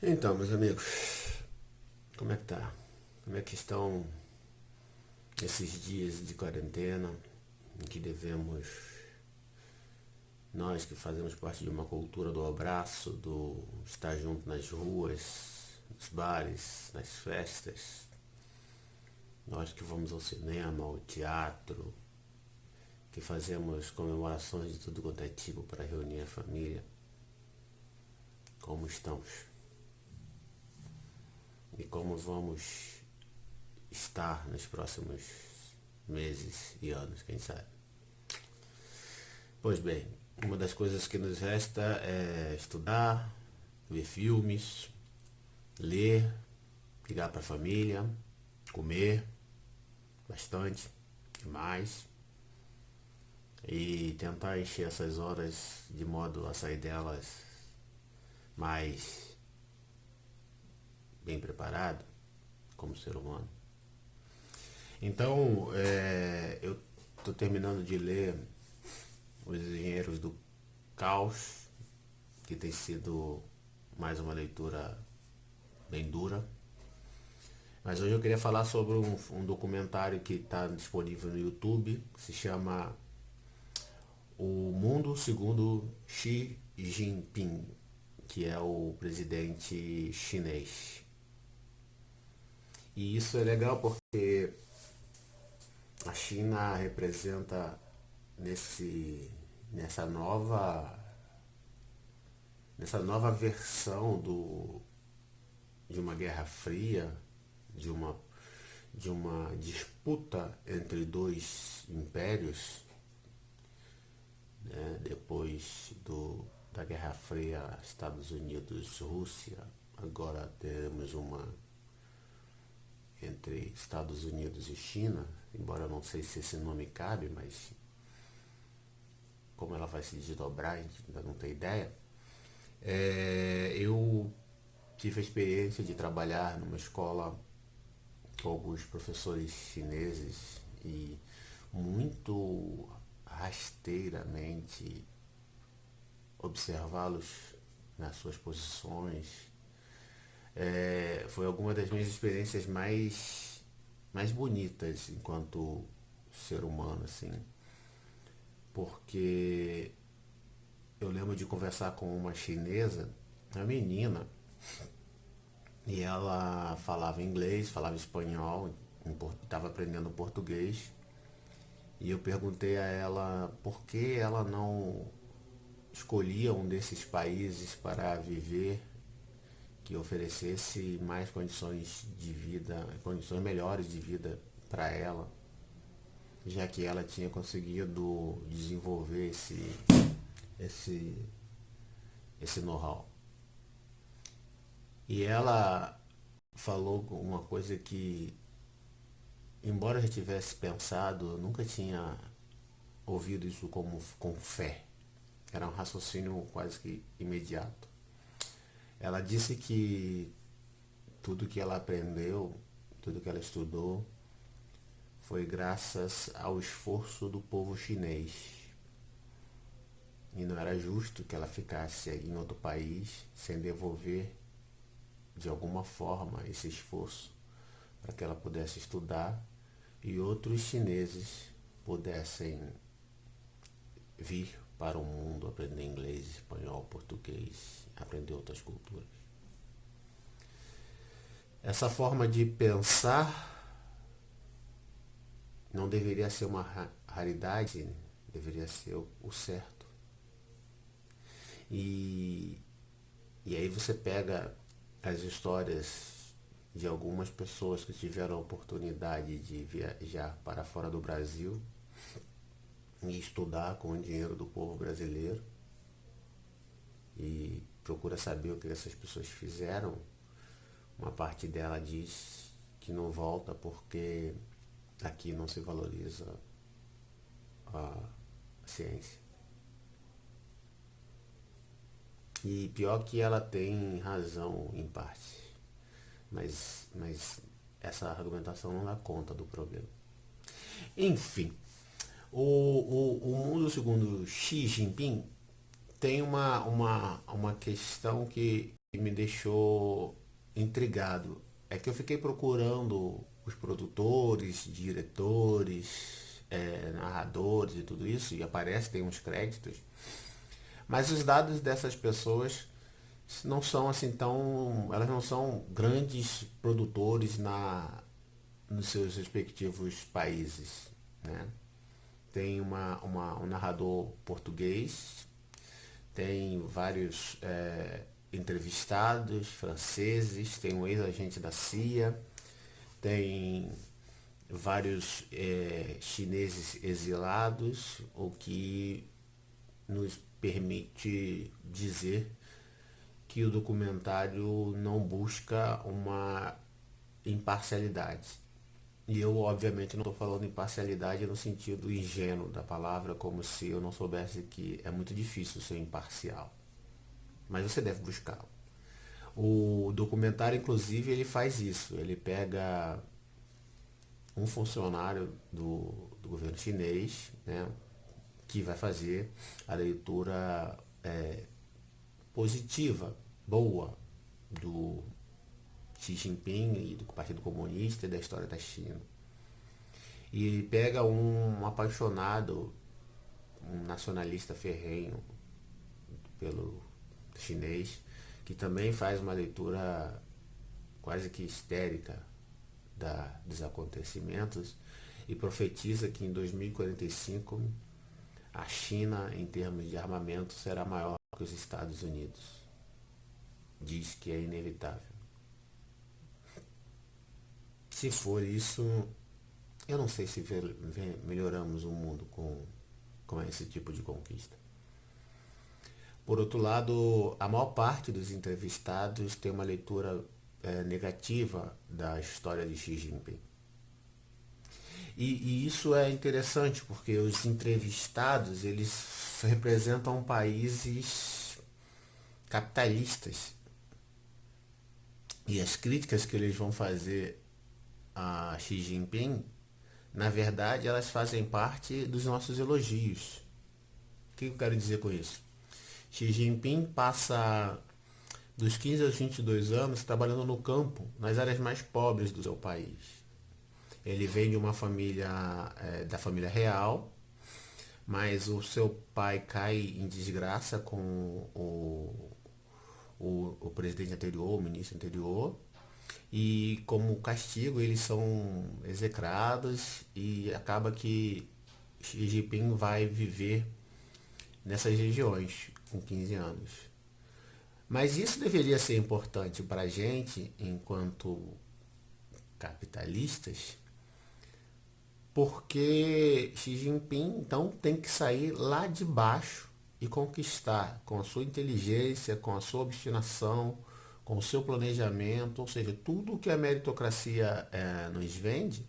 Então, meus amigos, como é que tá? Como é que estão esses dias de quarentena em que devemos, nós que fazemos parte de uma cultura do abraço, do estar junto nas ruas, nos bares, nas festas, nós que vamos ao cinema, ao teatro, que fazemos comemorações de tudo quanto é tipo para reunir a família, como estamos? E como vamos estar nos próximos meses e anos, quem sabe? Pois bem, uma das coisas que nos resta é estudar, ver filmes, ler, ligar para a família, comer bastante, demais, e tentar encher essas horas de modo a sair delas mais bem preparado como ser humano. Então, eu estou terminando de ler Os Engenheiros do Caos, que tem sido mais uma leitura bem dura. Mas hoje eu queria falar sobre um documentário que está disponível no YouTube, que se chama O Mundo Segundo Xi Jinping, que é o presidente chinês. E isso é legal porque a China representa nesse, nessa nova, nessa nova versão de uma guerra fria, de uma, de uma disputa entre dois impérios, né? Depois da Guerra Fria, Estados Unidos, Rússia, agora teremos uma entre Estados Unidos e China, embora eu não sei se esse nome cabe, mas como ela vai se desdobrar, a gente ainda não tem ideia. Eu tive a experiência de trabalhar numa escola com alguns professores chineses e muito rasteiramente observá-los nas suas posições. Foi alguma das minhas experiências mais bonitas enquanto ser humano, assim, porque eu lembro de conversar com uma chinesa, uma menina, e ela falava inglês, falava espanhol, estava aprendendo português. E eu perguntei a ela por que ela não escolhia um desses países para viver que oferecesse mais condições de vida, condições melhores de vida para ela, já que ela tinha conseguido desenvolver esse, esse know-how. E ela falou uma coisa que, embora eu já tivesse pensado, eu nunca tinha ouvido isso como com fé. Era um raciocínio quase que imediato. Ela disse que tudo que ela aprendeu, tudo que ela estudou, foi graças ao esforço do povo chinês. E não era justo que ela ficasse em outro país sem devolver de alguma forma esse esforço para que ela pudesse estudar e outros chineses pudessem vir para o mundo aprender inglês, espanhol, português, aprender outras culturas. Essa forma de pensar não deveria ser uma raridade, deveria ser o certo. E, e aí você pega as histórias de algumas pessoas que tiveram a oportunidade de viajar para fora do Brasil e estudar com o dinheiro do povo brasileiro e procura saber o que essas pessoas fizeram. Uma parte dela diz que não volta porque aqui não se valoriza a ciência. E pior que ela tem razão em parte, mas essa argumentação não dá conta do problema. Enfim, o mundo segundo Xi Jinping tem uma questão que me deixou intrigado é que eu fiquei procurando os produtores, diretores, narradores e tudo isso, e aparece, tem uns créditos, mas os dados dessas pessoas não são assim tão. Elas não são grandes produtores nos seus respectivos países, né? Tem um narrador português, tem vários entrevistados franceses, tem um ex-agente da CIA, tem vários chineses exilados, o que nos permite dizer que o documentário não busca uma imparcialidade. E eu, obviamente, não estou falando imparcialidade no sentido ingênuo da palavra, como se eu não soubesse que é muito difícil ser imparcial. Mas você deve buscá-lo. O documentário, inclusive, ele faz isso. Ele pega um funcionário do governo chinês, né, que vai fazer a leitura positiva, boa, do Xi Jinping e do Partido Comunista e da história da China. E ele pega um apaixonado, um nacionalista ferrenho pelo chinês, que também faz uma leitura quase que histérica dos acontecimentos e profetiza que em 2045 a China, em termos de armamento, será maior que os Estados Unidos. Diz que é inevitável. Se for isso, eu não sei se melhoramos o mundo com esse tipo de conquista. Por outro lado, a maior parte dos entrevistados tem uma leitura negativa da história de Xi Jinping. E isso é interessante porque os entrevistados, eles representam países capitalistas. E as críticas que eles vão fazer a Xi Jinping, na verdade, elas fazem parte dos nossos elogios. O que eu quero dizer com isso? Xi Jinping passa dos 15 aos 22 anos trabalhando no campo, nas áreas mais pobres do seu país. Ele vem de uma família, da família real, mas o seu pai cai em desgraça com o presidente anterior, o ministro anterior, e como castigo eles são execrados e acaba que Xi Jinping vai viver nessas regiões com 15 anos. Mas isso deveria ser importante para a gente, enquanto capitalistas, porque Xi Jinping então tem que sair lá de baixo e conquistar com a sua inteligência, com a sua obstinação, com o seu planejamento, ou seja, tudo que a meritocracia nos vende,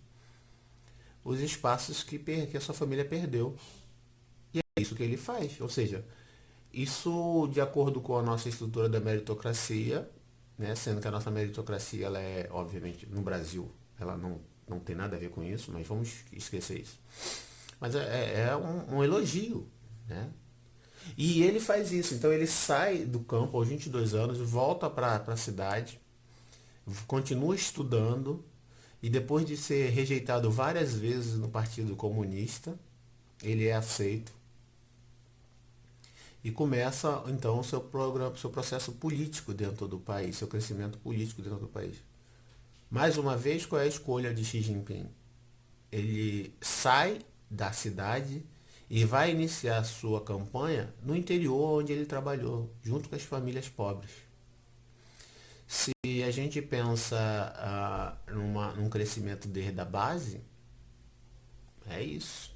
os espaços que a sua família perdeu. E é isso que ele faz. Ou seja, isso de acordo com a nossa estrutura da meritocracia, né, sendo que a nossa meritocracia, ela é, obviamente, no Brasil, ela não tem nada a ver com isso, mas vamos esquecer isso. Mas é um elogio, né? E ele faz isso, então ele sai do campo aos 22 anos, volta para a cidade, continua estudando, e depois de ser rejeitado várias vezes no Partido Comunista, ele é aceito e começa então o seu programa, seu processo político dentro do país, seu crescimento político dentro do país. Mais uma vez, qual é a escolha de Xi Jinping? Ele sai da cidade e vai iniciar sua campanha no interior onde ele trabalhou, junto com as famílias pobres. Se a gente pensa num crescimento desde a base, é isso,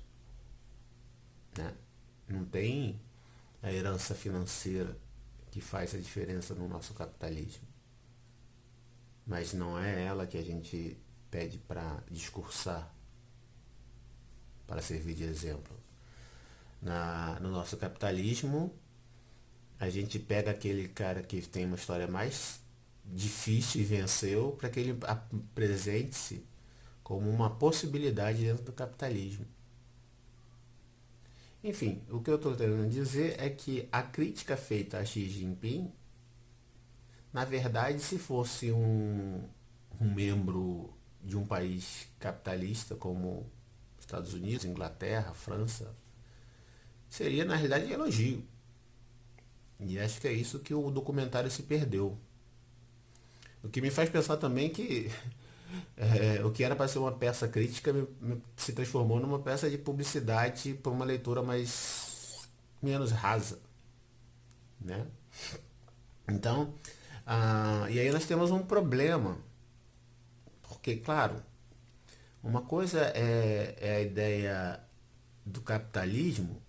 né? Não tem a herança financeira que faz a diferença no nosso capitalismo. Mas não é ela que a gente pede para discursar, para servir de exemplo. No nosso capitalismo, a gente pega aquele cara que tem uma história mais difícil e venceu para que ele apresente-se como uma possibilidade dentro do capitalismo. Enfim, o que eu estou tentando dizer é que a crítica feita a Xi Jinping Na verdade, se fosse um membro de um país capitalista como Estados Unidos, Inglaterra, França, seria na realidade elogio. E acho que é isso que o documentário se perdeu. O que me faz pensar também que o que era para ser uma peça crítica se transformou numa peça de publicidade para uma leitura mais menos rasa, né? Então, e aí nós temos um problema, porque, claro, uma coisa é a ideia do capitalismo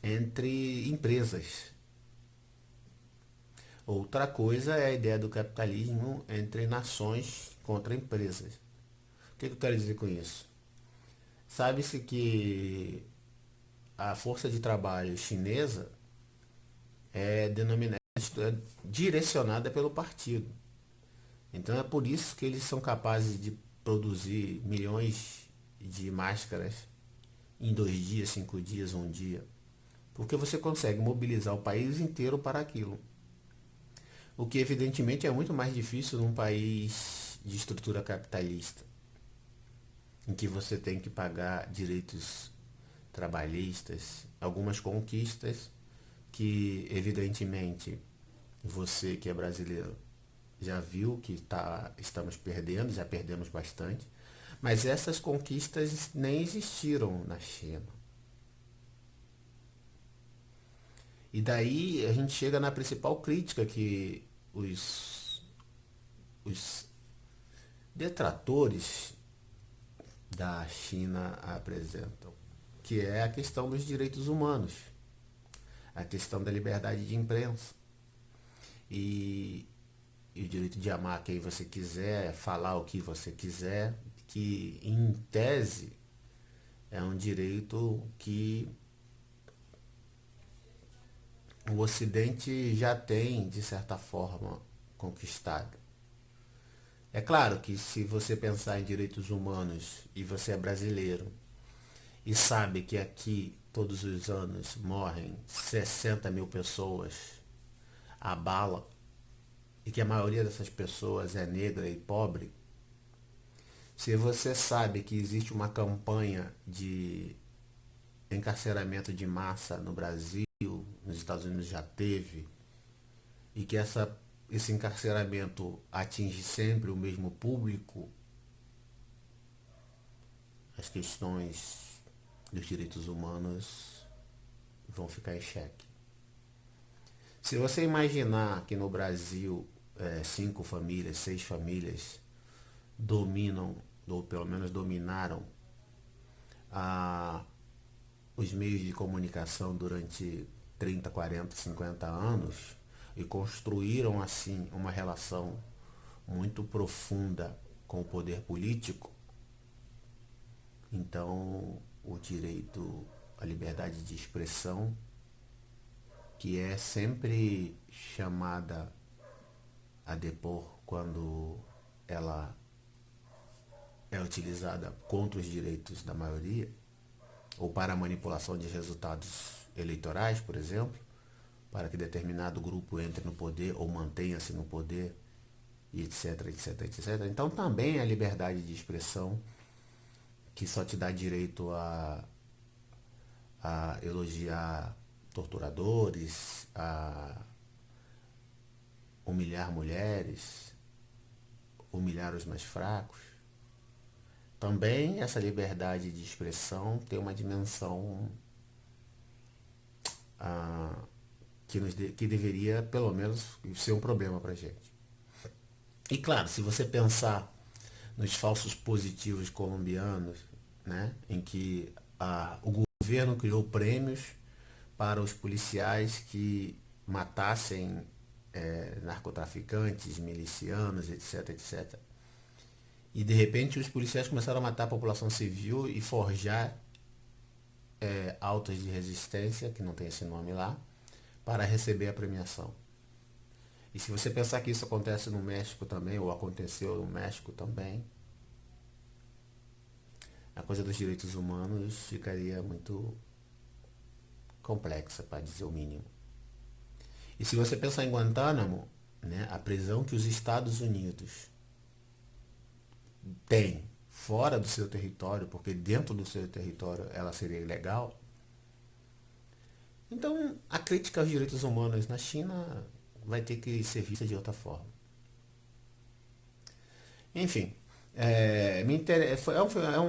entre empresas. Outra coisa é a ideia do capitalismo entre nações contra empresas. O que eu quero dizer com isso? Sabe-se que a força de trabalho chinesa é denominada, é direcionada pelo partido. Então é por isso que eles são capazes de produzir milhões de máscaras em 2 dias, 5 dias, um dia. Porque você consegue mobilizar o país inteiro para aquilo. O que evidentemente é muito mais difícil num país de estrutura capitalista, em que você tem que pagar direitos trabalhistas, algumas conquistas que evidentemente você que é brasileiro já viu que estamos perdendo, já perdemos bastante, mas essas conquistas nem existiram na China. E daí a gente chega na principal crítica que os detratores da China apresentam, que é a questão dos direitos humanos, a questão da liberdade de imprensa e, e o direito de amar quem você quiser, falar o que você quiser, que em tese é um direito que o Ocidente já tem, de certa forma, conquistado. É claro que se você pensar em direitos humanos e você é brasileiro e sabe que aqui todos os anos morrem 60 mil pessoas a bala e que a maioria dessas pessoas é negra e pobre, se você sabe que existe uma campanha de encarceramento de massa no Brasil, nos Estados Unidos já teve, e que esse encarceramento atinge sempre o mesmo público, as questões dos direitos humanos vão ficar em xeque. Se você imaginar que no Brasil 5 famílias, 6 famílias dominam, ou pelo menos dominaram, a, os meios de comunicação durante 30, 40, 50 anos e construíram assim uma relação muito profunda com o poder político, então o direito à liberdade de expressão, que é sempre chamada a depor quando ela é utilizada contra os direitos da maioria, ou para a manipulação de resultados eleitorais, por exemplo, para que determinado grupo entre no poder ou mantenha-se no poder, e etc, etc, etc. Então também a liberdade de expressão, que só te dá direito a elogiar torturadores, a humilhar mulheres, humilhar os mais fracos. Também essa liberdade de expressão tem uma dimensão que deveria, pelo menos, ser um problema para a gente. E claro, se você pensar nos falsos positivos colombianos, né, em que o governo criou prêmios para os policiais que matassem narcotraficantes, milicianos, etc, etc. E de repente os policiais começaram a matar a população civil e forjar autos de resistência, que não tem esse nome lá, para receber a premiação. E se você pensar que isso acontece no México também, ou aconteceu no México também, a coisa dos direitos humanos ficaria muito complexa, para dizer o mínimo. E se você pensar em Guantánamo, né, a prisão que os Estados Unidos têm fora do seu território, porque dentro do seu território ela seria ilegal, então a crítica aos direitos humanos na China vai ter que ser vista de outra forma. Enfim,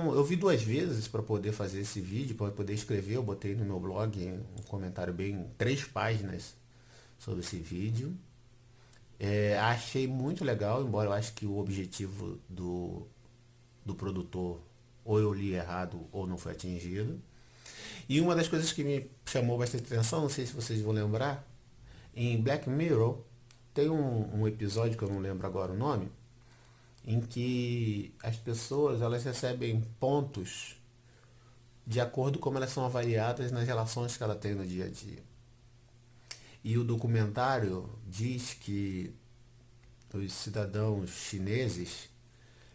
eu vi duas vezes para poder fazer esse vídeo, para poder escrever. Eu botei no meu blog um comentário bem, 3 páginas sobre esse vídeo. Achei muito legal, embora eu acho que o objetivo do produtor ou eu li errado ou não foi atingido. E uma das coisas que me chamou bastante atenção, não sei se vocês vão lembrar, em Black Mirror tem um episódio que eu não lembro agora o nome, em que as pessoas elas recebem pontos de acordo com como elas são avaliadas nas relações que ela tem no dia a dia. E o documentário diz que os cidadãos chineses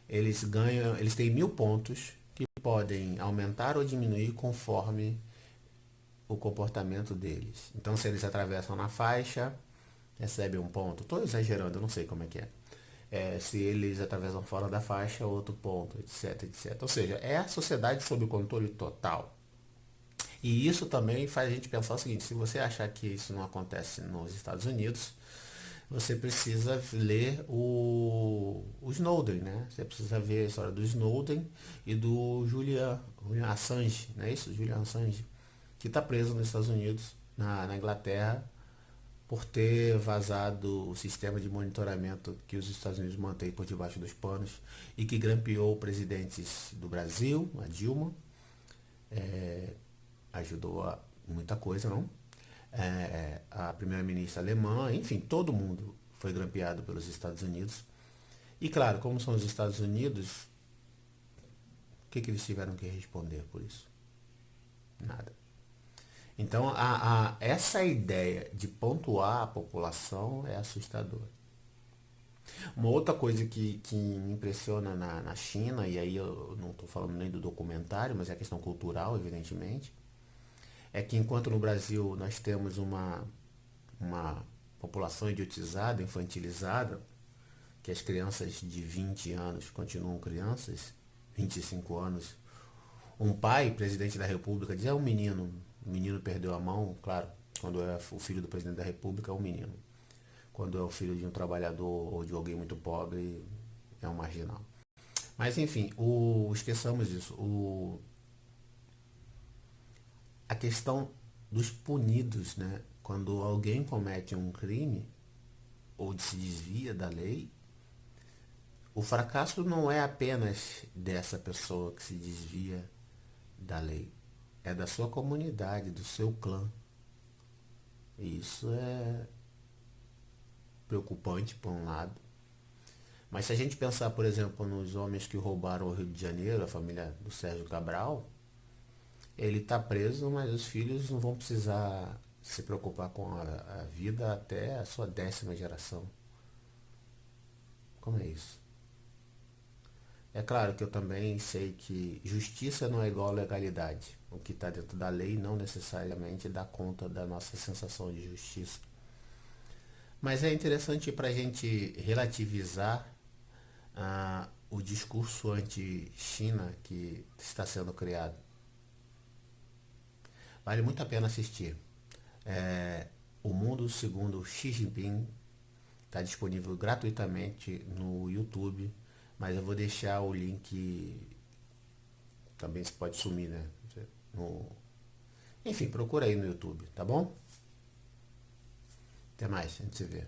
eles têm 1.000 pontos que podem aumentar ou diminuir conforme o comportamento deles. Então, se eles atravessam na faixa, recebem 1 ponto. Estou exagerando, eu não sei como é que é. Se eles atravessam fora da faixa, outro ponto, etc, etc. Ou seja, é a sociedade sob controle total. E isso também faz a gente pensar o seguinte: se você achar que isso não acontece nos Estados Unidos, você precisa ler o Snowden, né? Você precisa ver a história do Snowden e do Julian Assange, não é isso? Julian Assange, que está preso nos Estados Unidos, na Inglaterra, por ter vazado o sistema de monitoramento que os Estados Unidos mantêm por debaixo dos panos e que grampeou presidentes do Brasil, a Dilma, ajudou a muita coisa, não? A primeira-ministra alemã, enfim, todo mundo foi grampeado pelos Estados Unidos. E claro, como são os Estados Unidos, o que eles tiveram que responder por isso? Nada. Então, essa ideia de pontuar a população é assustadora. Uma outra coisa que me impressiona na China, e aí eu não estou falando nem do documentário, mas é a questão cultural, evidentemente, é que enquanto no Brasil nós temos uma população idiotizada, infantilizada, que as crianças de 20 anos continuam crianças, 25 anos, um pai, presidente da República, diz: o menino perdeu a mão, claro, quando é o filho do presidente da República é um menino. Quando é o filho de um trabalhador ou de alguém muito pobre, é um marginal. Mas enfim, esqueçamos isso. A questão dos punidos, né? Quando alguém comete um crime ou se desvia da lei, o fracasso não é apenas dessa pessoa que se desvia da lei, é da sua comunidade, do seu clã. E isso é preocupante por um lado. Mas se a gente pensar, por exemplo, nos homens que roubaram o Rio de Janeiro, a família do Sérgio Cabral, ele está preso, mas os filhos não vão precisar se preocupar com a vida até a sua 10ª geração. Como é isso? É claro que eu também sei que justiça não é igual a legalidade. O que está dentro da lei não necessariamente dá conta da nossa sensação de justiça. Mas é interessante para a gente relativizar o discurso anti-China que está sendo criado. Vale muito a pena assistir. O Mundo Segundo Xi Jinping está disponível gratuitamente no YouTube, mas eu vou deixar o link, também se pode sumir, né? Enfim, procura aí no YouTube, tá bom? Até mais, a gente se vê.